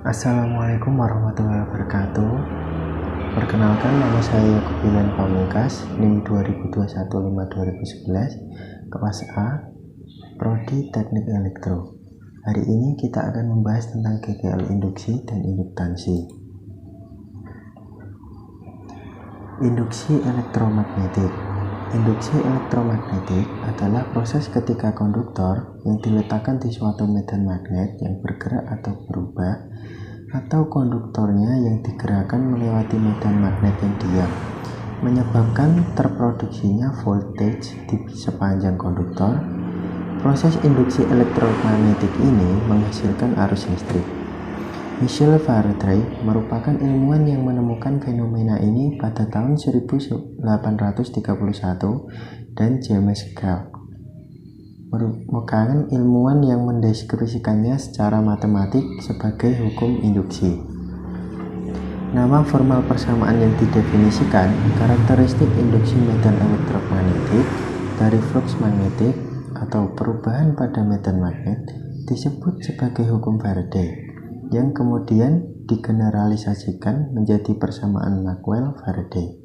Assalamualaikum warahmatullahi wabarakatuh. Perkenalkan, nama saya Kubilan Pamungkas, NIM 2021-5-2011, kelas A, Prodi Teknik Elektro. Hari ini kita akan membahas tentang GGL induksi dan induktansi. Induksi elektromagnetik. Induksi elektromagnetik adalah proses ketika konduktor yang diletakkan di suatu medan magnet yang bergerak atau berubah, atau konduktornya yang digerakkan melewati medan magnet yang diam, menyebabkan terproduksinya voltage di sepanjang konduktor. Proses induksi elektromagnetik ini menghasilkan arus listrik. Michel Faraday merupakan ilmuwan yang menemukan fenomena ini pada tahun 1831, dan James Clerk merupakan ilmuwan yang mendeskripsikannya secara matematik sebagai hukum induksi. Nama formal persamaan yang didefinisikan karakteristik induksi medan elektromagnetik dari flux magnetik atau perubahan pada medan magnet disebut sebagai hukum Faraday, yang kemudian digeneralisasikan menjadi persamaan Maxwell-Faraday.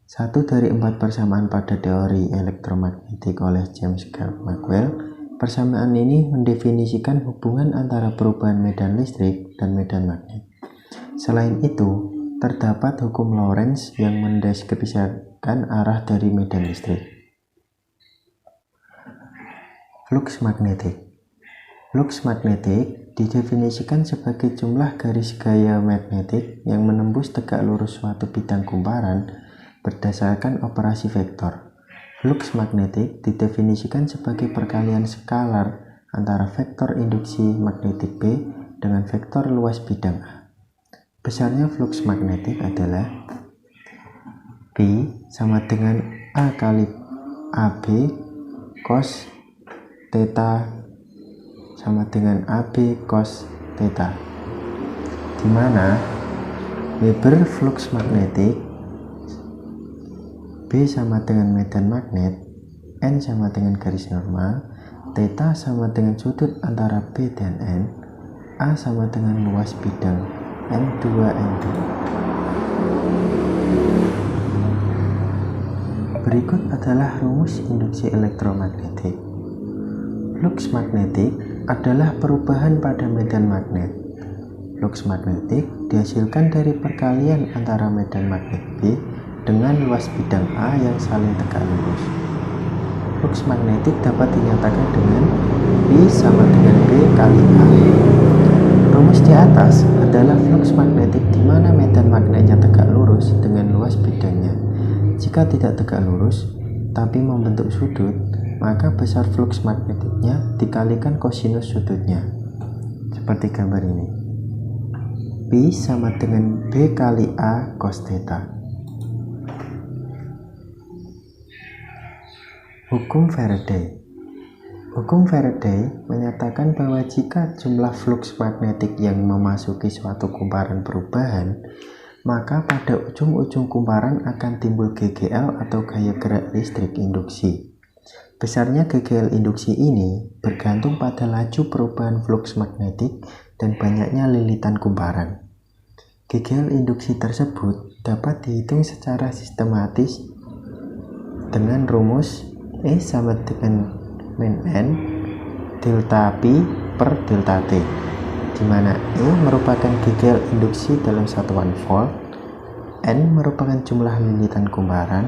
Satu dari 4 persamaan pada teori elektromagnetik oleh James Clerk Maxwell. Persamaan ini mendefinisikan hubungan antara perubahan medan listrik dan medan magnet. Selain itu, terdapat hukum Lorentz yang mendeskripsikan arah dari medan listrik. Flux magnetik. Flux magnetik didefinisikan sebagai jumlah garis gaya magnetik yang menembus tegak lurus suatu bidang kumparan berdasarkan operasi vektor. Flux magnetik didefinisikan sebagai perkalian skalar antara vektor induksi magnetik B dengan vektor luas bidang A. Besarnya flux magnetik adalah B sama dengan A kali AB cos theta sama dengan AB cos theta, di mana Weber flux magnetik B sama dengan medan magnet, N sama dengan garis normal, theta sama dengan sudut antara B dan N, A sama dengan luas bidang N2 N2. Berikut adalah rumus induksi elektromagnetik. Flux magnetik adalah perubahan pada medan magnet. Flux magnetik dihasilkan dari perkalian antara medan magnet B dengan luas bidang A yang saling tegak lurus. Flux magnetik dapat dinyatakan dengan B sama dengan B kali A. Rumus di atas adalah flux magnetik di mana medan magnetnya tegak lurus dengan luas bidangnya. Jika tidak tegak lurus tapi membentuk sudut, maka besar flux magnetiknya dikalikan kosinus sudutnya, seperti gambar ini. B sama dengan B kali A cos theta. Hukum Faraday. Hukum Faraday menyatakan bahwa jika jumlah flux magnetik yang memasuki suatu kumparan perubahan, maka pada ujung-ujung kumparan akan timbul GGL atau gaya gerak listrik induksi. Besarnya GGL induksi ini bergantung pada laju perubahan flux magnetik dan banyaknya lilitan kumparan. GGL induksi tersebut dapat dihitung secara sistematis dengan rumus E sama dengan min N delta P per delta T, di mana E merupakan GGL induksi dalam satuan volt, N merupakan jumlah lilitan kumparan,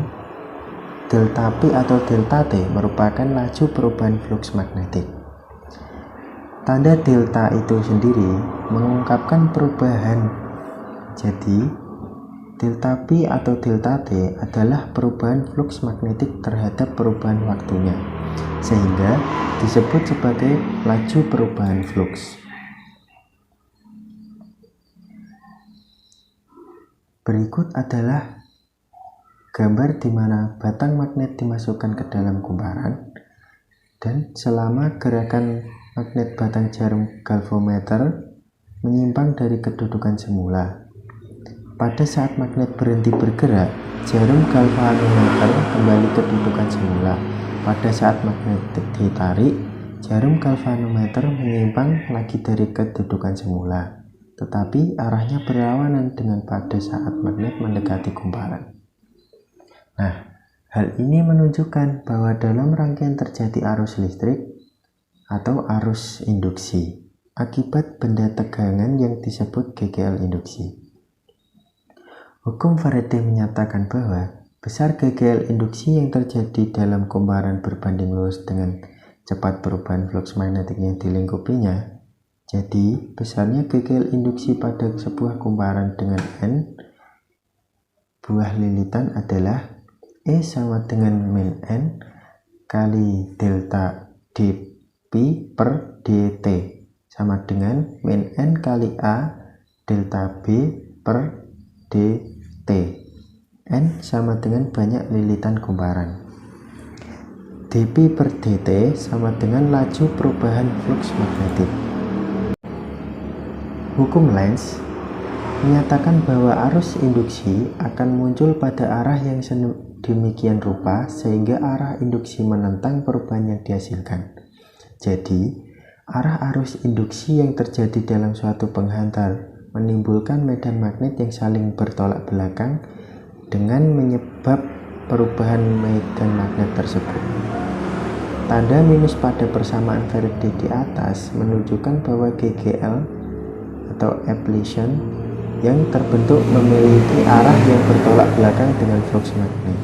delta P atau delta T merupakan laju perubahan flux magnetik. Tanda delta itu sendiri mengungkapkan perubahan. Jadi, delta P atau delta T adalah perubahan flux magnetik terhadap perubahan waktunya, sehingga disebut sebagai laju perubahan flux. Berikut adalah gambar di mana batang magnet dimasukkan ke dalam kumparan, dan selama gerakan magnet batang jarum galvanometer menyimpang dari kedudukan semula. Pada saat magnet berhenti bergerak, jarum galvanometer kembali ke kedudukan semula. Pada saat magnet ditarik, jarum galvanometer menyimpang lagi dari kedudukan semula. tetapi arahnya berlawanan dengan pada saat magnet mendekati kumparan. Nah, hal ini menunjukkan bahwa dalam rangkaian terjadi arus listrik atau arus induksi akibat benda tegangan yang disebut GGL induksi. Hukum Faraday menyatakan bahwa besar GGL induksi yang terjadi dalam kumparan berbanding lurus dengan cepat perubahan flux magnetik yang dilingkupinya. Jadi, besarnya GGL induksi pada sebuah kumparan dengan N buah lilitan adalah E sama dengan min N kali delta dP per dt sama dengan min N kali A delta B per dt. N sama dengan banyak lilitan kumparan. dP per dt sama dengan laju perubahan flux magnetik. Hukum Lenz menyatakan bahwa arus induksi akan muncul pada arah yang demikian rupa sehingga arah induksi menentang perubahan yang dihasilkan. Jadi, arah arus induksi yang terjadi dalam suatu penghantar menimbulkan medan magnet yang saling bertolak belakang dengan menyebab perubahan medan magnet tersebut. Tanda minus pada persamaan Faraday di atas menunjukkan bahwa GGL atau appellation yang terbentuk memiliki arah yang bertolak belakang dengan flux magnet.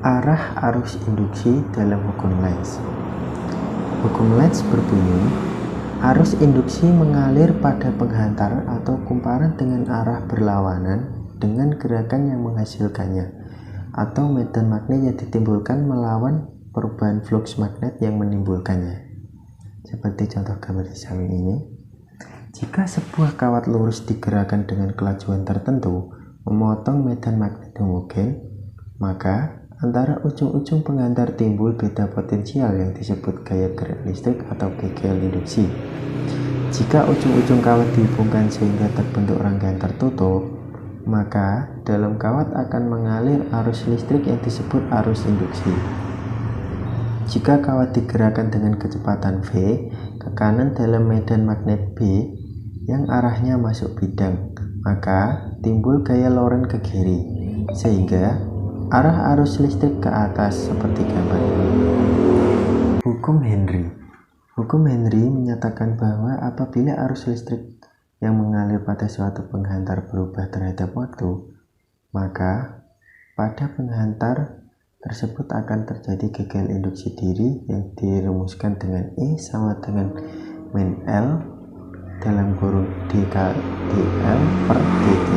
Arah arus induksi dalam hukum Lenz. Hukum Lenz berbunyi, arus induksi mengalir pada penghantar atau kumparan dengan arah berlawanan dengan gerakan yang menghasilkannya, atau medan magnet yang ditimbulkan melawan perubahan flux magnet yang menimbulkannya. Seperti contoh gambar di samping ini. Jika sebuah kawat lurus digerakkan dengan kelajuan tertentu memotong medan magnet homogen, maka antara ujung-ujung penghantar timbul beda potensial yang disebut gaya gerak listrik atau GGL induksi. Jika ujung-ujung kawat dihubungkan sehingga terbentuk rangkaian tertutup, maka dalam kawat akan mengalir arus listrik yang disebut arus induksi. Jika kawat digerakkan dengan kecepatan V ke kanan dalam medan magnet B yang arahnya masuk bidang, maka timbul gaya Lorentz ke kiri, sehingga arah arus listrik ke atas seperti gambar ini. Hukum Henry. Hukum Henry menyatakan bahwa apabila arus listrik yang mengalir pada suatu penghantar berubah terhadap waktu, maka pada penghantar tersebut akan terjadi GGL induksi diri yang dirumuskan dengan E sama dengan min L dalam kurung D kali dl per dt,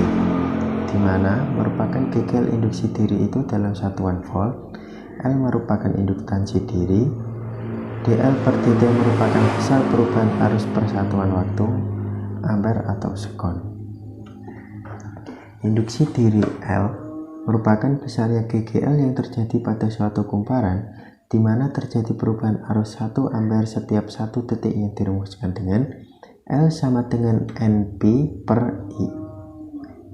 di mana merupakan GGL induksi diri itu dalam satuan volt, L merupakan induktansi diri, dl per dt merupakan besar perubahan arus persatuan waktu, ampere atau sekon. Induksi diri L merupakan besarnya GGL yang terjadi pada suatu kumparan, di mana terjadi perubahan arus 1 ampere setiap 1 detik yang dirumuskan dengan L sama dengan NP per I,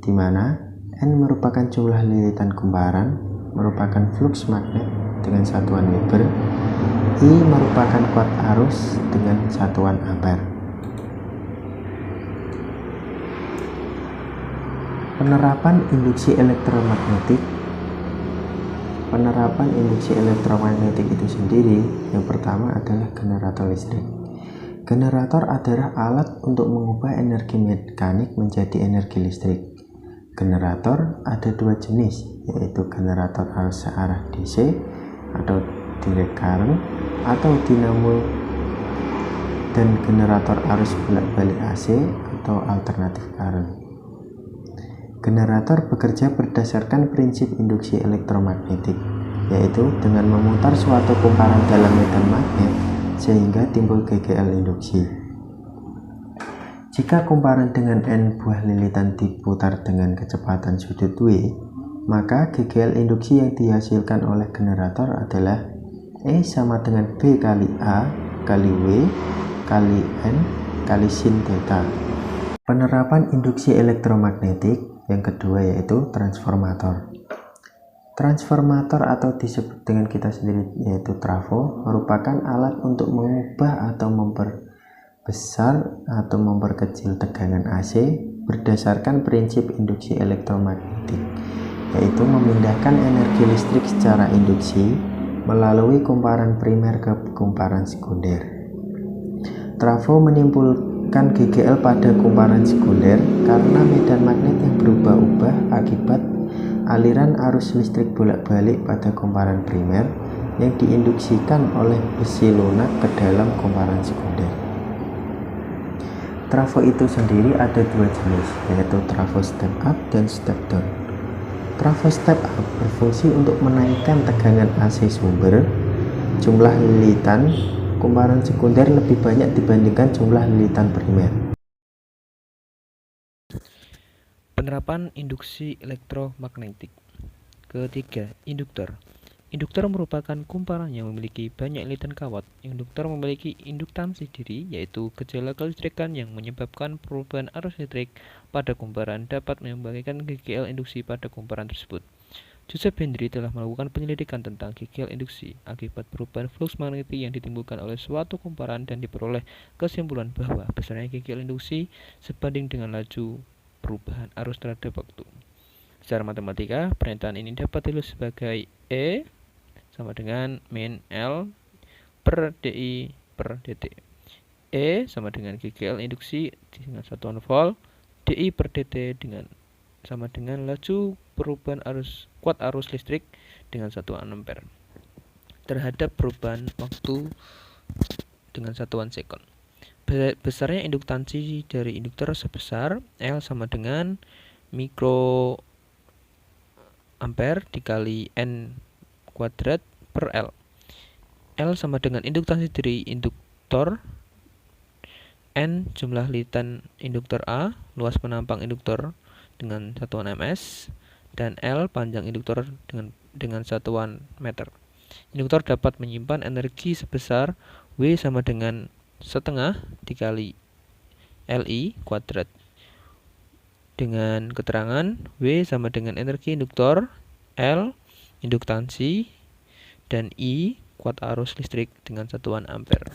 di mana N merupakan jumlah lilitan kumparan, merupakan flux magnet dengan satuan Weber, I merupakan kuat arus dengan satuan ampere. Penerapan induksi elektromagnetik. Penerapan induksi elektromagnetik itu sendiri, yang pertama adalah generator listrik. Generator adalah alat untuk mengubah energi mekanik menjadi energi listrik. Generator ada dua jenis, yaitu generator arus searah DC atau direct current atau dinamo, dan generator arus bolak-balik AC atau alternatif current. Generator bekerja berdasarkan prinsip induksi elektromagnetik, yaitu dengan memutar suatu kumparan dalam medan magnet sehingga timbul GGL induksi. Jika kumparan dengan N buah lilitan diputar dengan kecepatan sudut W, maka GGL induksi yang dihasilkan oleh generator adalah E sama dengan B kali A kali W kali N kali sin theta. Penerapan induksi elektromagnetik yang kedua yaitu transformator. Transformator atau disebut dengan kita sendiri yaitu trafo merupakan alat untuk mengubah atau memperbesar atau memperkecil tegangan AC berdasarkan prinsip induksi elektromagnetik, yaitu memindahkan energi listrik secara induksi melalui kumparan primer ke kumparan sekunder. Trafo menimbulkan GGL pada kumparan sekunder karena medan magnet yang berubah-ubah akibat aliran arus listrik bolak-balik pada kumparan primer yang diinduksikan oleh besi lunak ke dalam kumparan sekunder. Trafo itu sendiri ada dua jenis, yaitu trafo step up dan step down. Trafo step up berfungsi untuk menaikkan tegangan AC sumber. Jumlah lilitan kumparan sekunder lebih banyak dibandingkan jumlah lilitan primer. Penerapan induksi elektromagnetik. Ketiga, induktor. Induktor merupakan kumparan yang memiliki banyak lilitan kawat. Induktor memiliki induktansi diri, yaitu gejala kelistrikan yang menyebabkan perubahan arus listrik pada kumparan dapat menyumbangkan GGL induksi pada kumparan tersebut. Joseph Henry telah melakukan penyelidikan tentang GGL induksi akibat perubahan flux magnetik yang ditimbulkan oleh suatu kumparan dan diperoleh kesimpulan bahwa besarnya GGL induksi sebanding dengan laju perubahan arus terhadap waktu. Secara matematika, pernyataan ini dapat ditulis sebagai E sama dengan min L per DI per DT. E sama dengan GGL induksi dengan satuan volt, DI per DT sama dengan laju perubahan kuat arus listrik dengan satuan ampere terhadap perubahan waktu dengan satuan sekon. Besarnya induktansi dari induktor sebesar L sama dengan mikro ampere dikali N kuadrat per L. L sama dengan induktansi dari induktor, N jumlah lilitan induktor A, luas penampang induktor dengan satuan ms, dan L panjang induktor dengan satuan meter. Induktor dapat menyimpan energi sebesar W sama dengan setengah dikali Li kuadrat. Dengan keterangan W sama dengan energi induktor, L induktansi, dan I kuat arus listrik dengan satuan ampere.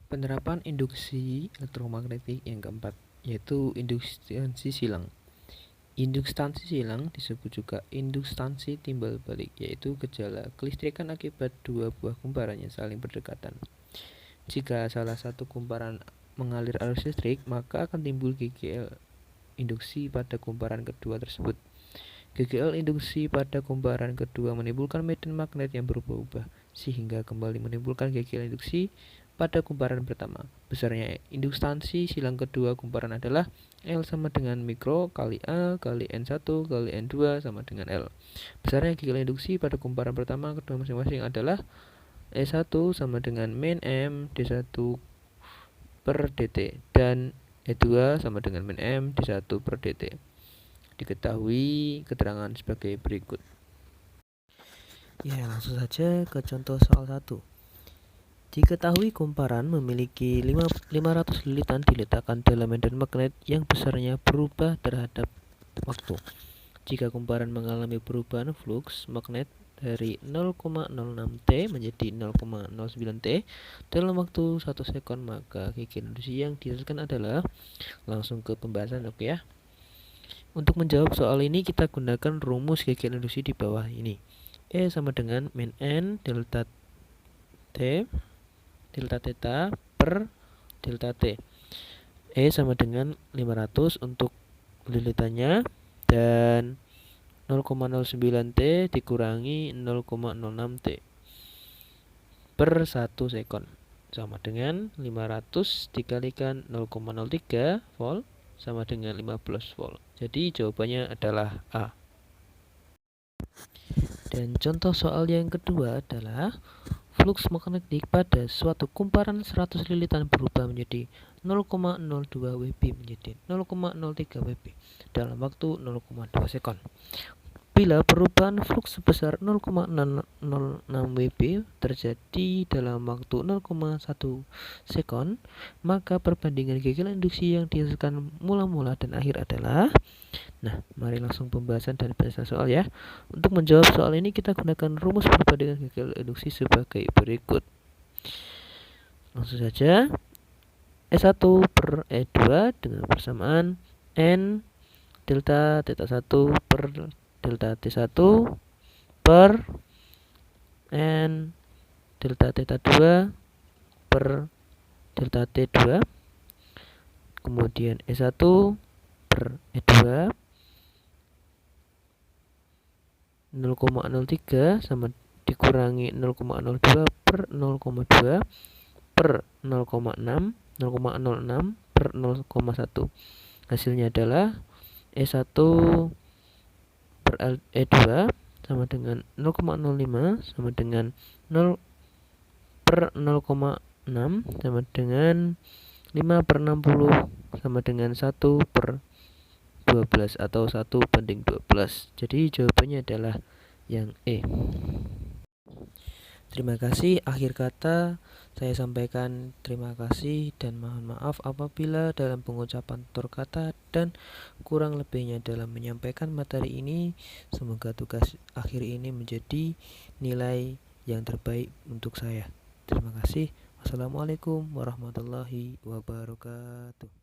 Penerapan induksi elektromagnetik yang keempat, yaitu induktansi silang. Induktansi silang disebut juga induktansi timbal balik, yaitu gejala kelistrikan akibat dua buah kumparan yang saling berdekatan. Jika salah satu kumparan mengalir arus listrik, maka akan timbul GGL induksi pada kumparan kedua tersebut. GGL induksi pada kumparan kedua menimbulkan medan magnet yang berubah-ubah, sehingga kembali menimbulkan GGL induksi pada kumparan pertama. Besarnya induktansi silang kedua kumparan adalah L sama dengan mikro kali A kali N1 kali N2 sama dengan L. Besarnya GGL induksi pada kumparan pertama kedua masing-masing adalah E1 sama dengan min M D1 per DT dan E2 sama dengan min M D1 per DT. Diketahui keterangan sebagai berikut. Ya, langsung saja ke contoh soal 1. Diketahui kumparan memiliki 500 lilitan diletakkan dalam medan magnet yang besarnya berubah terhadap waktu. Jika kumparan mengalami perubahan flux magnet dari 0,06 T menjadi 0,09 T dalam waktu 1 sekon, maka GGL induksi yang dihasilkan adalah, langsung ke pembahasan. Oke ya. Untuk menjawab soal ini kita gunakan rumus GGL induksi di bawah ini. E sama dengan min N delta T delta theta per delta T. E sama dengan 500 untuk lilitannya dan 0,09 T dikurangi 0,06 T per 1 sekon sama dengan 500 dikalikan 0,03 volt sama dengan 15 volt. Jadi jawabannya adalah A. Dan contoh soal yang kedua adalah flux magnetik pada suatu kumparan 100 lilitan berubah menjadi 0,02 Wb menjadi 0,03 Wb dalam waktu 0,2 sekon. Apabila perubahan flux sebesar 0,606 Wb terjadi dalam waktu 0,1 sekon, maka perbandingan gagal induksi yang dihasilkan mula-mula dan akhir adalah. Nah, mari langsung pembahasan dan penjelasan soal ya. Untuk menjawab soal ini kita gunakan rumus perbandingan gagal induksi sebagai berikut. Langsung saja. E1 per E2 dengan persamaan N delta θ1 per delta T1 per N delta θ2 per delta T2. Kemudian E1 per E2 0,03 sama dikurangi 0,02 per 0,2 per 0,6 per 0,1. Hasilnya adalah E1 per E2 sama dengan 0,05 sama dengan 0 per 0,6 sama dengan 5 per 60 sama dengan 1 per 12 atau 1:12. Jadi jawabannya adalah yang E. Terima kasih. Akhir kata saya sampaikan terima kasih dan mohon maaf apabila dalam pengucapan tutur kata dan kurang lebihnya dalam menyampaikan materi ini. Semoga tugas akhir ini menjadi nilai yang terbaik untuk saya. Terima kasih. Wassalamualaikum warahmatullahi wabarakatuh.